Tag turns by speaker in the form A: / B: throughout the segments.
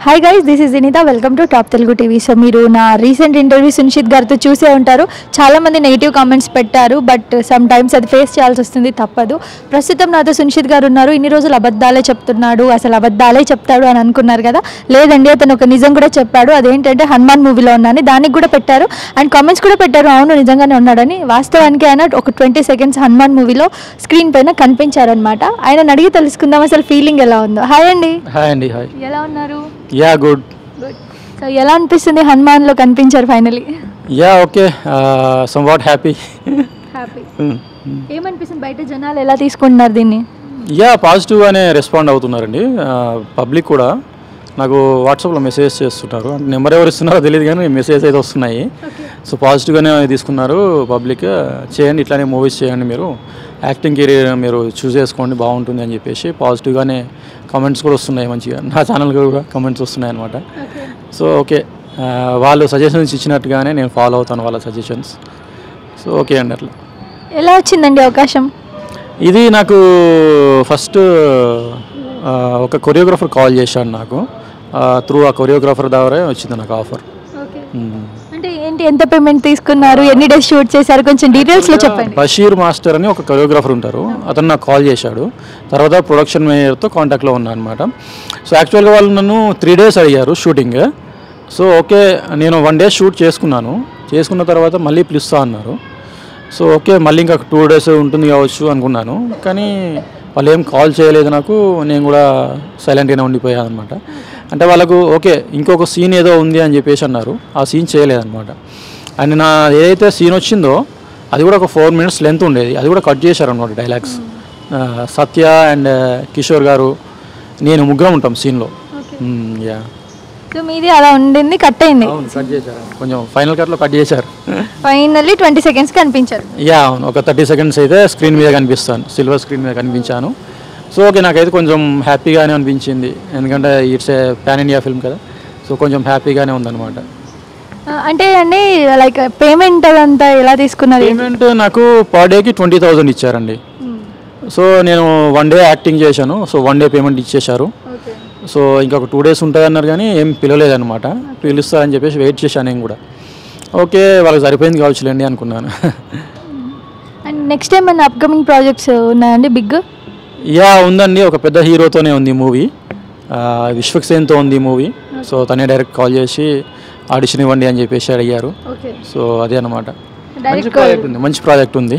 A: Hi guys, this is Vineetha. Welcome to top Telugu TV. So మీరు నా recent interview Sunishith గారితో చూసే ఉంటారు. చాలామంది నెగిటివ్ కామెంట్స్ పెట్టారు, బట్ సమ్ టైమ్స్ అది ఫేస్ చేయాల్సి వస్తుంది, తప్పదు. ప్రస్తుతం నాతో సునిషిత్ గారు ఉన్నారు. ఇన్ని రోజులు అబద్ధాలే చెప్తున్నాడు, అసలు అబద్ధాలే చెప్తాడు అని అనుకున్నారు కదా. లేదండి, అతను ఒక నిజం కూడా చెప్పాడు. అదేంటంటే హనుమాన్ మూవీలో ఉన్నాను, దానికి కూడా పెట్టారు అండ్ కామెంట్స్ కూడా పెట్టారు, అవును నిజంగానే ఉన్నాడని. వాస్తవానికి ఆయన ఒక 20 seconds హనుమాన్ మూవీలో స్క్రీన్ పైన కనిపించారనమాట. ఆయన అడిగి తెలుసుకుందాం అసలు ఫీలింగ్ ఎలా ఉందో. హాయ్ అండి.
B: హాయ్ అండి. హాయ్.
A: ఎలా ఉన్నారు?
B: Yeah good.
A: సో ఎలా అనిపిస్తుంది హనుమాన్లో కనిపించారు finally?
B: Yeah okay, somewhat happy.
A: ఏమనిపిస్తుంది, బయట జనాలు ఎలా తీసుకుంటున్నారు దీన్ని?
B: యా పాజిటివ్గానే రెస్పాండ్ అవుతున్నారండి. పబ్లిక్ కూడా నాకు వాట్సాప్లో మెసేజ్ చేస్తున్నారు. నెంబర్ ఎవరు ఇస్తున్నారో తెలియదు కానీ మెసేజ్ అయితే వస్తున్నాయి. సో పాజిటివ్గానే తీసుకున్నారు పబ్లిక్. చేయండి, ఇట్లానే మూవీస్ చేయండి, మీరు యాక్టింగ్ కెరీర్ మీరు చూస్ చేసుకోండి, బాగుంటుంది అని చెప్పేసి పాజిటివ్గానే కామెంట్స్ కూడా వస్తున్నాయి. మంచిగా నా ఛానల్ కూడా కామెంట్స్ వస్తున్నాయి అనమాట. సో ఓకే, వాళ్ళు సజెషన్స్ ఇచ్చినట్టుగానే నేను ఫాలో అవుతాను వాళ్ళ సజెషన్స్. సో ఓకే అండి. అట్లా
A: ఎలా వచ్చిందండి అవకాశం?
B: ఇది నాకు ఫస్ట్ ఒక కొరియోగ్రాఫర్ కాల్ చేశాడు నాకు. త్రూ ఆ కొరియోగ్రాఫర్ ద్వారా వచ్చింది నాకు ఆఫర్.
A: అంటే ఏంటి, ఎంత పేమెంట్ తీసుకున్నారు, ఎన్ని డేస్ షూట్ చేశారు, కొంచెం డీటెయిల్స్లో చెప్పండి.
B: బషీర్ మాస్టర్ అని ఒక కొరియోగ్రాఫర్ ఉంటారు, అతను నాకు కాల్ చేశాడు. తర్వాత ప్రొడక్షన్ మేనేజర్తో కాంటాక్ట్లో ఉన్నాను అనమాట. సో యాక్చువల్గా వాళ్ళు నన్ను 3 days అడిగారు షూటింగ్. సో ఓకే, నేను 1 day షూట్ చేసుకున్న తర్వాత మళ్ళీ పిలుస్తా అన్నారు. సో ఓకే, మళ్ళీ ఇంకా 2 days ఉంటుంది కావచ్చు అనుకున్నాను, కానీ వాళ్ళు ఏం కాల్ చేయలేదు నాకు. నేను కూడా సైలెంట్గానే ఉండిపోయాను అనమాట. అంటే వాళ్ళకు ఓకే ఇంకొక సీన్ ఏదో ఉంది అని చెప్పేసి అన్నారు, ఆ సీన్ చేయలేదన్నమాట. అండ్ నా ఏదైతే సీన్ వచ్చిందో అది కూడా ఒక 4 minutes లెంత్ ఉండేది, అది కూడా కట్ చేశారనమాట. డైలాగ్స్ సత్య అండ్ కిషోర్ గారు నేను ముగ్గురం ఉంటాం సీన్లో. యా,
A: సో మీది అలా ఉండింది, కట్ అయింది.
B: కట్ చేశారు, కొంచెం ఫైనల్ కట్లో కట్ చేశారు.
A: ఫైనల్లీ 20 seconds కనిపించారు.
B: యా అవును, ఒక 30 seconds అయితే స్క్రీన్ మీద కనిపిస్తాను, సిల్వర్ స్క్రీన్ మీద కనిపించాను. సో ఓకే, నాకైతే కొంచెం హ్యాపీగానే అనిపించింది, ఎందుకంటే it's a pan India film కదా. సో కొంచెం హ్యాపీగానే ఉందన్నమాట.
A: అంటే అండి, లైక్ పేమెంట్ అదంతా ఎలా తీసుకున్నారు?
B: పేమెంట్ నాకు పర్ డేకి 20,000 ఇచ్చారండి. సో నేను 1 day యాక్టింగ్ చేశాను, సో 1 day పేమెంట్ ఇచ్చేశారు. సో ఇంకొక 2 days ఉంటుంది అన్నారు కానీ ఏం పిలవలేదన్నమాట. పిలుస్తా అని చెప్పేసి వెయిట్ చేశాను నేను కూడా. ఓకే, వాళ్ళకి సరిపోయింది కావచ్చులేండి అనుకున్నాను.
A: అండ్ నెక్స్ట్ టైం మన అప్కమింగ్ ప్రాజెక్ట్స్ ఉన్నాయండి బిగ్?
B: యా ఉందండి, ఒక పెద్ద హీరోతోనే ఉంది మూవీ, విశ్వక్సేన్తో ఉంది మూవీ. సో తనే డైరెక్ట్ కాల్ చేసి ఆడిషన్ ఇవ్వండి అని చెప్పేసి అడిగారు. సో అదే అనమాట. మంచి ప్రాజెక్ట్ ఉంది.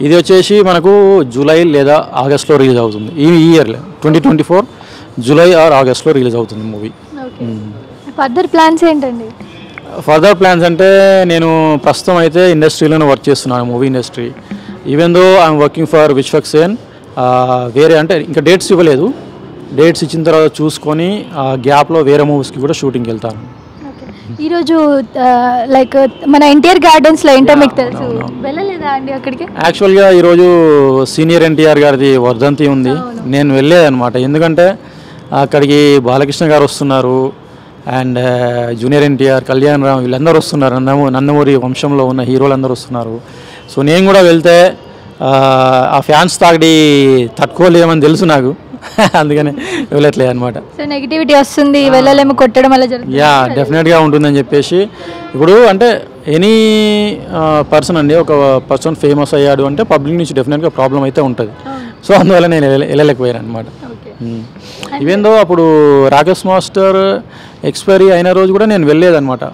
B: ఇది వచ్చేసి మనకు జూలై లేదా ఆగస్ట్లో రిలీజ్ అవుతుంది. ఈ ఇయర్లో 2024 జూలై ఆర్ ఆగస్ట్లో రిలీజ్ అవుతుంది మూవీ.
A: ఫర్దర్ ప్లాన్స్ ఏంటండి?
B: ఫర్దర్ ప్లాన్స్ అంటే నేను ప్రస్తుతం అయితే ఇండస్ట్రీలోనే వర్క్ చేస్తున్నాను, movie industry. Even though I'm working for Vishwaksen. వేరే అంటే ఇంకా డేట్స్ ఇవ్వలేదు, డేట్స్ ఇచ్చిన తర్వాత చూసుకొని ఆ గ్యాప్లో వేరే మూవీస్కి కూడా షూటింగ్కి వెళ్తాను.
A: ఈరోజు లైక్ మన ఎన్టీఆర్ గార్డెన్స్లో ఏంటో మీకు తెలుసు, వెళ్ళలేదా అండి అక్కడికి?
B: యాక్చువల్గా ఈరోజు సీనియర్ ఎన్టీఆర్ గారిది వర్ధంతి ఉంది, నేను వెళ్ళేదన్నమాట. ఎందుకంటే అక్కడికి బాలకృష్ణ గారు వస్తున్నారు అండ్ జూనియర్ ఎన్టీఆర్, కళ్యాణ్ రామ్ వీళ్ళందరూ వస్తున్నారు, నందమూరి వంశంలో ఉన్న హీరోలు అందరూ వస్తున్నారు. సో నేను కూడా వెళ్తే ఆ ఫ్యాన్స్ తాగడి తట్టుకోలేమని తెలుసు నాకు, అందుకనే వెళ్ళట్లేదు అనమాట.
A: సో నెగిటివిటీ వస్తుంది, వెళ్ళలేము, కొట్టడం అలా జరుగుతుంది.
B: యా డెఫినెట్గా ఉంటుందని చెప్పేసి. ఇప్పుడు అంటే ఎనీ పర్సన్ అండి, ఒక పర్సన్ ఫేమస్ అయ్యాడు అంటే పబ్లిక్ నుంచి డెఫినెట్గా ప్రాబ్లం అయితే ఉంటుంది. సో అందువల్ల నేను వెళ్ళలేకపోయాను అనమాట. ఈవెన్ దో అప్పుడు రాకేష్ మాస్టర్ ఎక్స్పైరీ అయిన రోజు కూడా నేను వెళ్ళలేదన్నమాట.